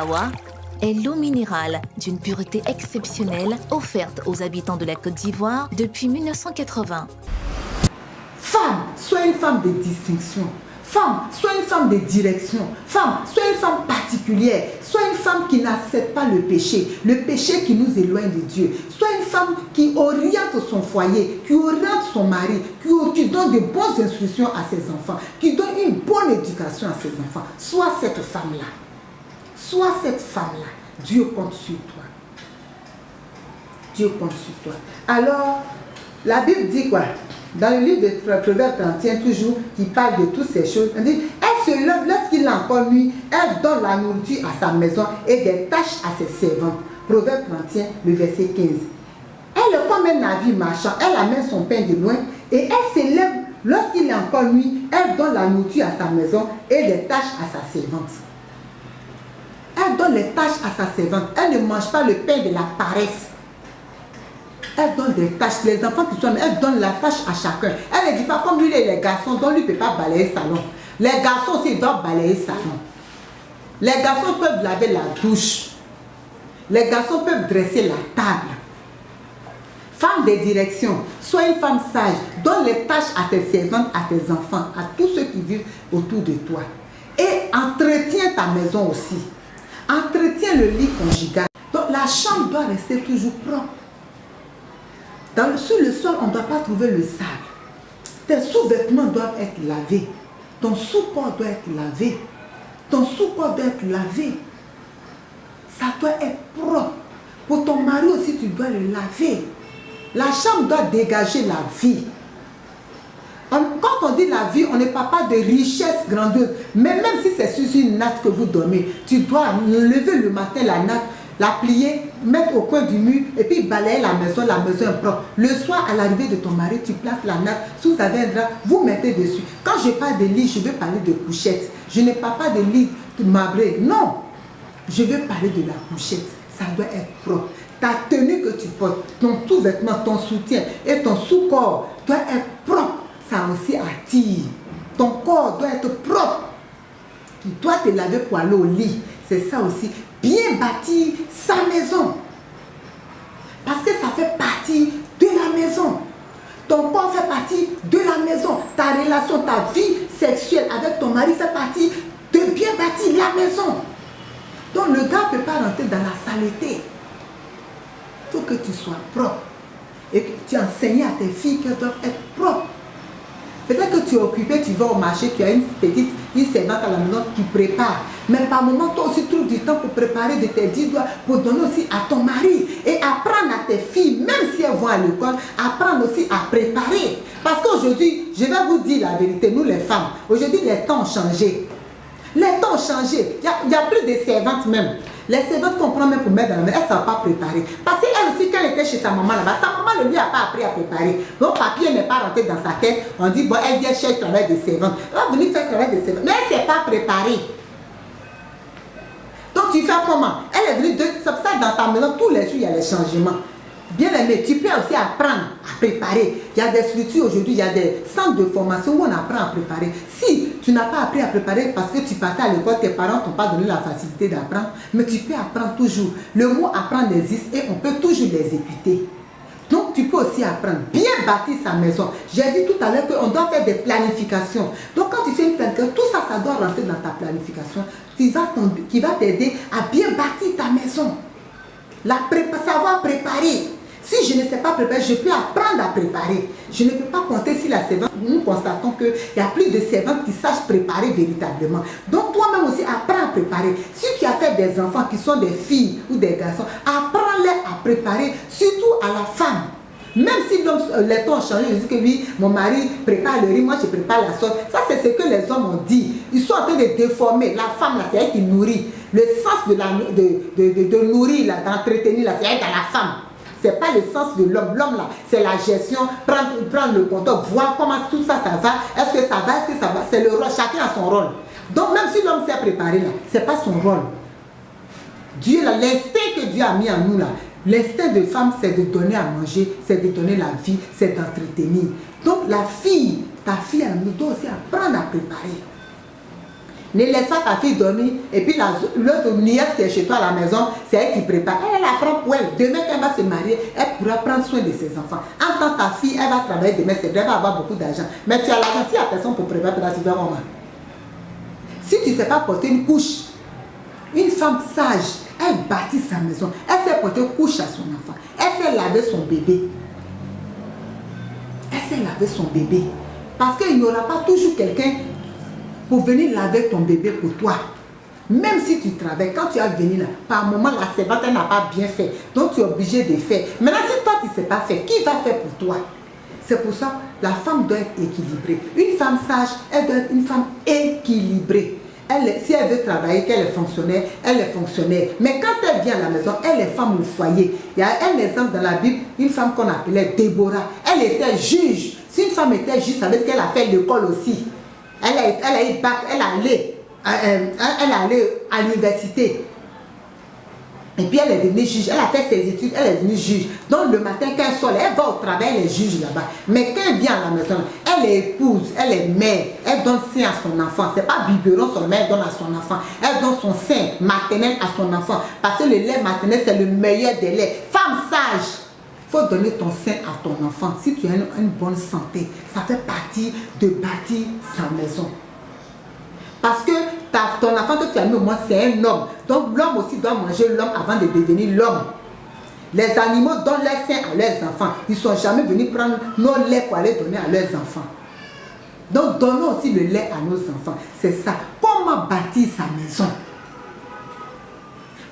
Awa est l'eau minérale d'une pureté exceptionnelle offerte aux habitants de la Côte d'Ivoire depuis 1980. Femme, sois une femme de distinction. Femme, sois une femme de direction. Femme, sois une femme particulière. Sois une femme qui n'accepte pas le péché qui nous éloigne de Dieu. Sois une femme qui oriente son foyer, qui oriente son mari, qui donne de bonnes instructions à ses enfants, qui donne une bonne éducation à ses enfants. Sois cette femme-là. Sois cette femme-là. Dieu compte sur toi. Dieu compte sur toi. Alors, la Bible dit quoi? Dans le livre de Proverbes 31, toujours, qui parle de toutes ces choses, on dit, elle se lève lorsqu'il est encore nuit, elle donne la nourriture à sa maison et des tâches à ses servantes. Proverbe 31, le verset 15. Elle est comme un navire marchand, elle amène son pain de loin et elle se lève lorsqu'il est encore nuit, elle donne la nourriture à sa maison et des tâches à sa servante. Elle donne les tâches à sa servante, elle ne mange pas le pain de la paresse. Elle donne des tâches, les enfants qui sont, elle donne la tâche à chacun. Elle ne dit pas comme lui et les garçons, dont lui ne peut pas balayer le salon. Les garçons aussi doivent balayer le salon. Les garçons peuvent laver la douche. Les garçons peuvent dresser la table. Femme de direction, sois une femme sage. Donne les tâches à tes servantes, à tes enfants, à tous ceux qui vivent autour de toi. Et entretiens ta maison aussi. Entretiens le lit conjugal. Donc la chambre doit rester toujours propre. Sur le sol, on ne doit pas trouver le sable. Tes sous-vêtements doivent être lavés. Ton sous-corps doit être lavé. Ton sous-corps doit être lavé. Ça doit être propre. Pour ton mari aussi, tu dois le laver. La chambre doit dégager la vie. Quand on dit la vie, on ne parle pas de richesse grandiose. Mais même si c'est sur une natte que vous dormez, tu dois lever le matin la natte, la plier, mettre au coin du mur et puis balayer la maison est propre. Le soir, à l'arrivée de ton mari, tu places la nappe, si vous avez un drap, vous mettez dessus. Quand je parle de lit, je veux parler de couchette. Je ne parle pas de lit marbré. Non, je veux parler de la couchette. Ça doit être propre. Ta tenue que tu portes, ton sous-vêtement, ton soutien et ton sous-corps doit être propre. Ça aussi attire. Ton corps doit être propre. Tu dois te laver pour aller au lit. C'est ça aussi. Bien bâtir sa maison. Parce que ça fait partie de la maison. Ton corps fait partie de la maison. Ta relation, ta vie sexuelle avec ton mari fait partie de bien bâtir la maison. Donc le gars ne peut pas rentrer dans la saleté. Il faut que tu sois propre. Et que tu enseignes à tes filles qu'elles doivent être propres. Peut-être que tu es occupé, tu vas au marché, tu as une servante à la maison qui prépare. Mais par moment, toi aussi, trouve du temps pour préparer de tes 10 doigts, pour donner aussi à ton mari. Et apprendre à tes filles, même si elles vont à l'école, apprendre aussi à préparer. Parce qu'aujourd'hui, je vais vous dire la vérité, nous les femmes, aujourd'hui les temps ont changé. Les temps ont changé. Il n'y a plus de servantes même. Les servantes qu'on prend même pour mettre dans la maison, elles ne savent pas préparer. Parce qu'elle aussi, quand elle était chez sa maman là-bas, sa maman ne lui a pas appris à préparer. Donc, papier n'est pas rentré dans sa tête. On dit, bon, elle vient chercher le travail des servantes. Elle va venir faire le travail des servantes. Mais elle ne s'est pas préparée. Donc, tu fais comment? Elle est venue de ça dans ta maison, tous les jours, il y a les changements. Bien aimé, tu peux aussi apprendre à préparer. Il y a des structures aujourd'hui, il y a des centres de formation où on apprend à préparer. Si tu n'as pas appris à préparer parce que tu partais à l'école, tes parents ne t'ont pas donné la facilité d'apprendre, mais tu peux apprendre toujours. Le mot apprendre existe et on peut toujours l'exécuter. Donc tu peux aussi apprendre, bien bâtir sa maison. J'ai dit tout à l'heure qu'on doit faire des planifications. Donc quand tu fais une planification, tout ça, ça doit rentrer dans ta planification qui va t'aider à bien bâtir ta maison. Savoir préparer. Si je ne sais pas préparer, je peux apprendre à préparer. Je ne peux pas compter si la servante, nous constatons qu'il n'y a plus de servantes qui sachent préparer véritablement. Donc toi-même aussi, apprends à préparer. Si tu as fait des enfants qui sont des filles ou des garçons, apprends-les à préparer, surtout à la femme. Même si les temps ont changé, je dis que oui, mon mari prépare le riz, moi je prépare la sauce. Ça c'est ce que les hommes ont dit. Ils sont en train de déformer. La femme là, c'est elle qui nourrit. Le sens de nourrir, d'entretenir là, c'est elle dans la femme. C'est pas le sens de l'homme. L'homme là, c'est la gestion, prendre le compteur, voir comment tout ça, ça va. Est-ce que ça va, est-ce que ça va. C'est le rôle, chacun a son rôle. Donc même si l'homme s'est préparé là, c'est pas son rôle. Dieu là, l'instinct que Dieu a mis en nous là, l'instinct de femme, c'est de donner à manger, c'est de donner la vie, c'est d'entretenir. Donc la fille, ta fille, elle doit aussi apprendre à préparer. Ne laisse pas ta fille dormir et puis l'autre nièce qui est chez toi à la maison, c'est elle qui prépare. Elle apprend pour elle. Demain, quand elle va se marier, elle pourra prendre soin de ses enfants. En tant que ta fille, elle va travailler demain, c'est vrai, elle va avoir beaucoup d'argent. Mais tu as l'argent, si il n'y a personne pour préparer, tu vas comment? Si tu ne sais pas porter une couche, une femme sage, elle bâtit sa maison, elle sait porter couche à son enfant, elle sait laver son bébé. Elle sait laver son bébé. Parce qu'il n'y aura pas toujours quelqu'un pour venir laver ton bébé pour toi. Même si tu travailles, quand tu as venu là, par moment, la servante, elle n'a pas bien fait. Donc, tu es obligé de faire. Maintenant, si toi, tu ne sais pas faire, qui va faire pour toi? C'est pour ça que la femme doit être équilibrée. Une femme sage, elle doit être une femme équilibrée. Si elle veut travailler, qu'elle est fonctionnaire, elle est fonctionnaire. Mais quand elle vient à la maison, elle est femme au foyer. Il y a un exemple dans la Bible, une femme qu'on appelait Déborah. Elle était juge. Si une femme était juge, ça veut dire qu'elle a fait l'école aussi. Elle a eu bac, elle allait à l'université. Et puis elle est devenue juge, elle a fait ses études, elle est devenue juge. Donc le matin, quand elle sort, elle va au travail, elle est juge là-bas. Mais quand elle vient à la maison, elle est épouse, elle est mère, elle donne sein à son enfant. C'est pas biberon seulement, elle donne à son enfant. Elle donne son sein maternel à son enfant. Parce que le lait maternel, c'est le meilleur des laits. Femme sage, il faut donner ton sein à ton enfant. Si tu as une bonne santé, ça fait partie de bâtir sa maison. Parce que ton enfant que tu as mis au moins, c'est un homme. Donc l'homme aussi doit manger l'homme avant de devenir l'homme. Les animaux donnent leur sein à leurs enfants. Ils ne sont jamais venus prendre nos laits pour aller donner à leurs enfants. Donc donnons aussi le lait à nos enfants. C'est ça. Comment bâtir sa maison?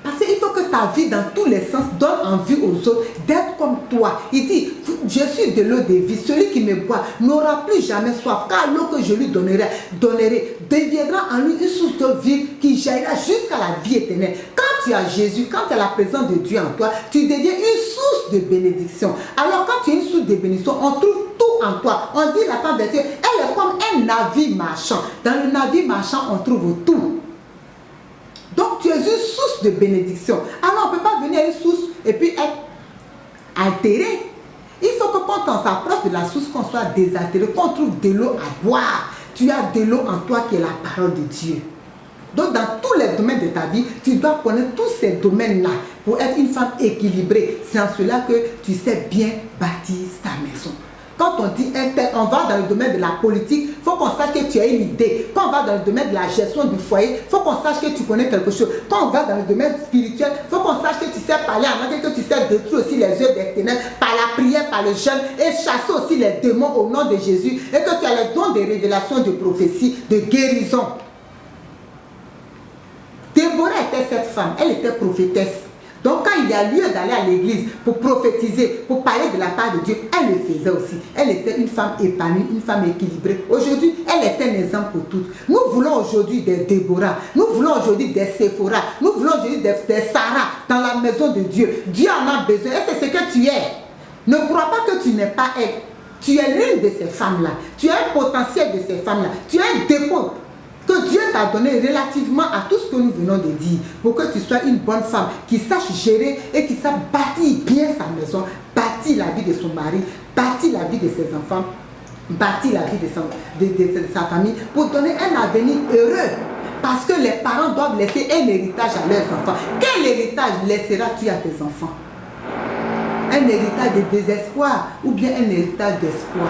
Parce qu'il faut que ta vie dans tous les sens donne envie aux autres d'être comme toi. Il dit, je suis de l'eau de vie. Celui qui me boit n'aura plus jamais soif. Car l'eau que je lui donnerai deviendra en lui une source de vie qui jaillira jusqu'à la vie éternelle. Quand tu as Jésus, quand tu as la présence de Dieu en toi, tu deviens une source de bénédiction. Alors quand tu es une source de bénédiction, on trouve tout en toi. On dit la femme de Dieu, elle est comme un navire marchand. Dans le navire marchand, on trouve tout. Donc tu es une source de bénédiction. Alors on ne peut pas venir à une source et puis être altéré. Il faut que quand on s'approche de la source, qu'on soit désaltéré, qu'on trouve de l'eau à boire. Tu as de l'eau en toi qui est la parole de Dieu. Donc dans tous les domaines de ta vie, tu dois connaître tous ces domaines-là pour être une femme équilibrée. C'est en cela que tu sais bien bâtir ta maison. Quand on dit on va dans le domaine de la politique, il faut qu'on sache que tu as une idée. Quand on va dans le domaine de la gestion du foyer, il faut qu'on sache que tu connais quelque chose. Quand on va dans le domaine spirituel, il faut qu'on sache que tu sais parler en anglais, que tu sais détruire aussi les œuvres des ténèbres par la prière, par le jeûne et chasser aussi les démons au nom de Jésus et que tu as les dons de révélation, de prophétie, de guérison. Déborah était cette femme, elle était prophétesse. Donc quand il y a lieu d'aller à l'église pour prophétiser, pour parler de la part de Dieu, elle le faisait aussi. Elle était une femme épanouie, une femme équilibrée. Aujourd'hui, elle est un exemple pour toutes. Nous voulons aujourd'hui des Déborah, nous voulons aujourd'hui des Séphora, nous voulons aujourd'hui des Sarah dans la maison de Dieu. Dieu en a besoin et c'est ce que tu es. Ne crois pas que tu n'es pas elle. Tu es l'une de ces femmes-là. Tu as un potentiel de ces femmes-là. Tu as un dépôt que Dieu t'a donné relativement à tout ce que nous venons de dire, pour que tu sois une bonne femme qui sache gérer et qui sache bâtir bien sa maison, bâtir la vie de son mari, bâtir la vie de ses enfants, bâtir la vie de sa famille, pour donner un avenir heureux. Parce que les parents doivent laisser un héritage à leurs enfants. Quel héritage laisseras-tu à tes enfants? Un héritage de désespoir ou bien un héritage d'espoir?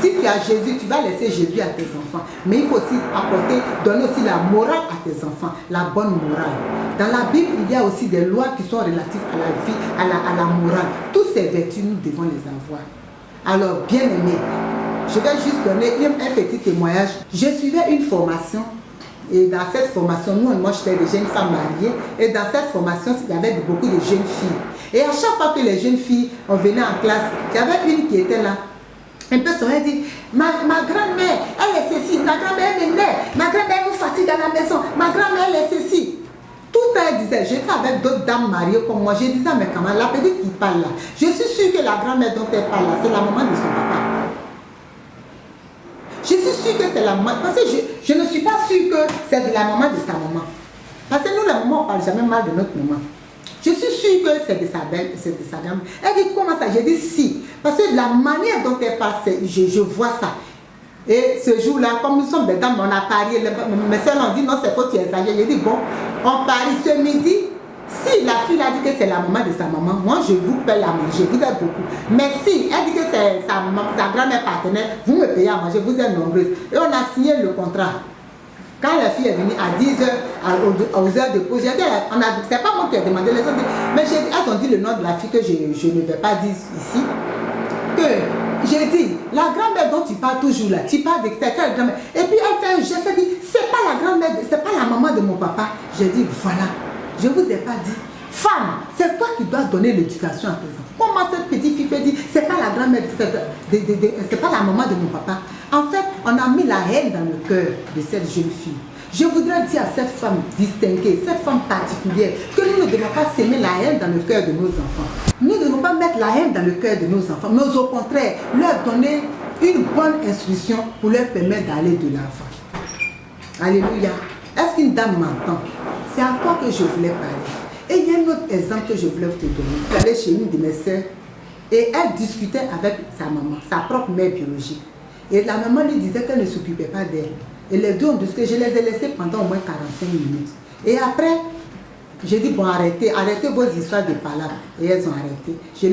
Si tu as Jésus, tu vas laisser Jésus à tes enfants. Mais il faut aussi donner aussi la morale à tes enfants, la bonne morale. Dans la Bible, il y a aussi des lois qui sont relatives à la vie, à la morale. Toutes ces vertus, nous devons les avoir. Alors, bien aimé, je vais juste donner un petit témoignage. Je suivais une formation. Et dans cette formation, moi j'étais déjà une femme mariée. Et dans cette formation, il y avait beaucoup de jeunes filles. Et à chaque fois que les jeunes filles, on venait en classe, il y avait une qui était là. Un peu souvent, elle dit, ma grand-mère, elle est ceci, ma grand-mère m'énerve, ma grand-mère nous fatigue à la maison, ma grand-mère elle est ceci. Tout elle disait, j'étais avec d'autres dames mariées comme moi, je disais à mes camarades, la petite qui parle là, je suis sûre que la grand-mère dont elle parle là, c'est la maman de son papa. Je suis sûre que c'est la maman, parce que je ne suis pas sûre que c'est de la maman de sa maman. Parce que nous, la maman, on ne parle jamais mal de notre maman. Je suis sûre que c'est de sa belle, c'est de sa grand-mère. Elle dit, comment ça? J'ai dit si. Parce que la manière dont elle parle, je vois ça. Et ce jour-là, comme nous sommes des dames, on a parié. Mes soeurs ont dit non, c'est faux, tu exagères. J'ai dit bon, on parie ce midi. Si la fille a dit que c'est la maman de sa maman, moi je vous paye à manger, vous êtes beaucoup. Mais si elle dit que c'est sa grand-mère partenaire, vous me payez à manger, vous êtes nombreuses. Et on a signé le contrat. Quand la fille est venue à 10h, aux heures de pause, j'ai dit, c'est pas moi qui ai demandé, les autres, mais elles ont dit le nom de la fille que je ne vais pas dire ici. Que j'ai dit, la grand-mère dont tu parles toujours là, tu parles de cette grand-mère. Et puis elle fait un geste, elle dit, c'est pas la grand-mère, c'est pas la maman de mon papa. J'ai dit, voilà, je vous ai pas dit. Femme, c'est toi qui dois donner l'éducation à tes enfants. Comment cette petite fille peut dire, c'est pas la grand-mère, c'est pas la maman de mon papa. En fait, on a mis la haine dans le cœur de cette jeune fille. Je voudrais dire à cette femme distinguée, cette femme particulière, que nous ne devons pas s'aimer la haine dans le cœur de nos enfants. Nous ne devons pas mettre la haine dans le cœur de nos enfants, mais au contraire, leur donner une bonne instruction pour leur permettre d'aller de l'avant. Alléluia. Est-ce qu'une dame m'entend? C'est à toi que je voulais parler. Et il y a un autre exemple que je voulais te donner. J'allais chez une de mes sœurs et elle discutait avec sa maman, sa propre mère biologique. Et la maman lui disait qu'elle ne s'occupait pas d'elle. Et les deux ont discuté, je les ai laissés pendant au moins 45 minutes. Et après, j'ai dit, bon, arrêtez vos histoires de palabres. Et elles ont arrêté. J'ai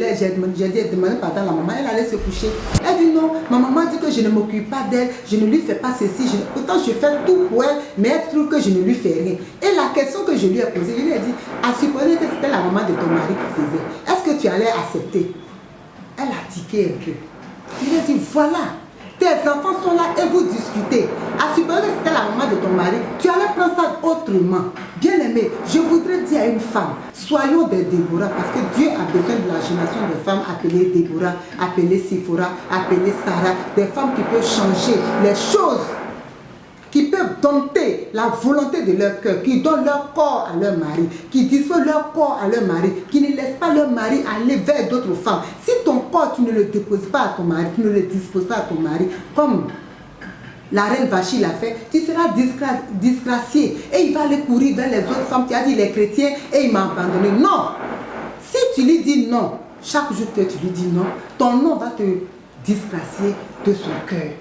demandé pardon à la maman, elle allait se coucher. Elle dit non, ma maman dit que je ne m'occupe pas d'elle, je ne lui fais pas ceci. Pourtant, je fais tout pour elle, mais elle trouve que je ne lui fais rien. Et la question que je lui ai posée, je lui ai dit, à supposer que c'était la maman de ton mari qui faisait, est-ce que tu allais accepter? Elle a tiqué un peu. Je lui ai dit, voilà. Tes enfants sont là et vous discutez. À supposer que c'était la maman de ton mari, tu allais prendre ça autrement. Bien aimé, je voudrais dire à une femme, soyons des Déborah, parce que Dieu a besoin de la génération de femmes appelées Déborah, appelées Séphora, appelées Sarah, des femmes qui peuvent changer les choses, qui peuvent dompter la volonté de leur cœur, qui donnent leur corps à leur mari, qui disposent leur corps à leur mari, qui ne laissent pas leur mari aller vers d'autres femmes. Si ton corps, tu ne le déposes pas à ton mari, tu ne le disposes pas à ton mari, comme la reine Vachi l'a fait, tu seras disgracié. Et il va aller courir vers les autres femmes. Tu as dit, les chrétiens, et il m'a abandonné. Non! Si tu lui dis non, chaque jour que tu lui dis non, ton nom va te disgracier de son cœur.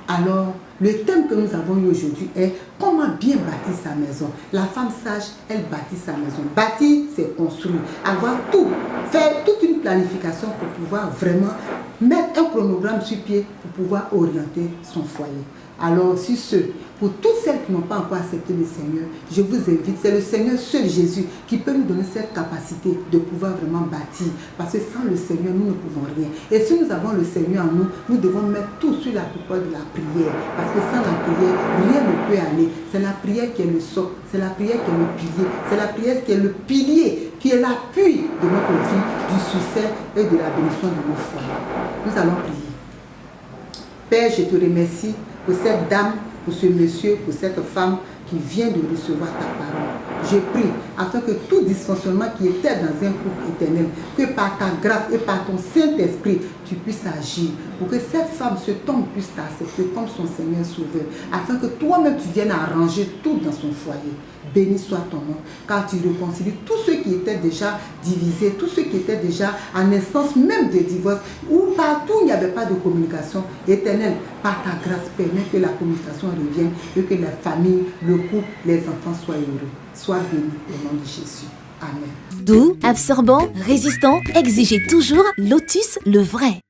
Alors, le thème que nous avons eu aujourd'hui est comment bien bâtir sa maison. La femme sage, elle bâtit sa maison. Bâtir, c'est construire. Avoir tout, faire toute une planification pour pouvoir vraiment mettre un chronogramme sur pied pour pouvoir orienter son foyer. Alors, sur ce, pour toutes celles qui n'ont pas encore accepté le Seigneur, je vous invite, c'est le Seigneur seul Jésus qui peut nous donner cette capacité de pouvoir vraiment bâtir. Parce que sans le Seigneur, nous ne pouvons rien. Et si nous avons le Seigneur en nous, nous devons mettre tout sur la coupole de la prière. Parce que sans la prière, rien ne peut aller. C'est la prière qui est le socle, c'est la prière qui est le pilier, c'est la prière qui est le pilier, qui est l'appui de notre vie, du succès et de la bénédiction de nos foyers. Nous allons prier. Père, je te remercie pour cette dame, pour ce monsieur, pour cette femme qui vient de recevoir ta parole. Je prie afin que tout dysfonctionnement qui était dans un couple éternel, que par ta grâce et par ton Saint-Esprit, tu puisses agir pour que cette femme, cet homme puisse t'accepter comme son Seigneur Sauveur, afin que toi-même tu viennes arranger tout dans son foyer. Béni soit ton nom, car tu réconcilies tous ceux qui étaient déjà divisés, tous ceux qui étaient déjà en instance même de divorce, ou partout il n'y avait pas de communication. Éternel, par ta grâce, permets que la communication revienne et que la famille, le couple, les enfants soient heureux. Sois béni au nom de Jésus. Amen. Doux, absorbant, résistant, exigez toujours Lotus le vrai.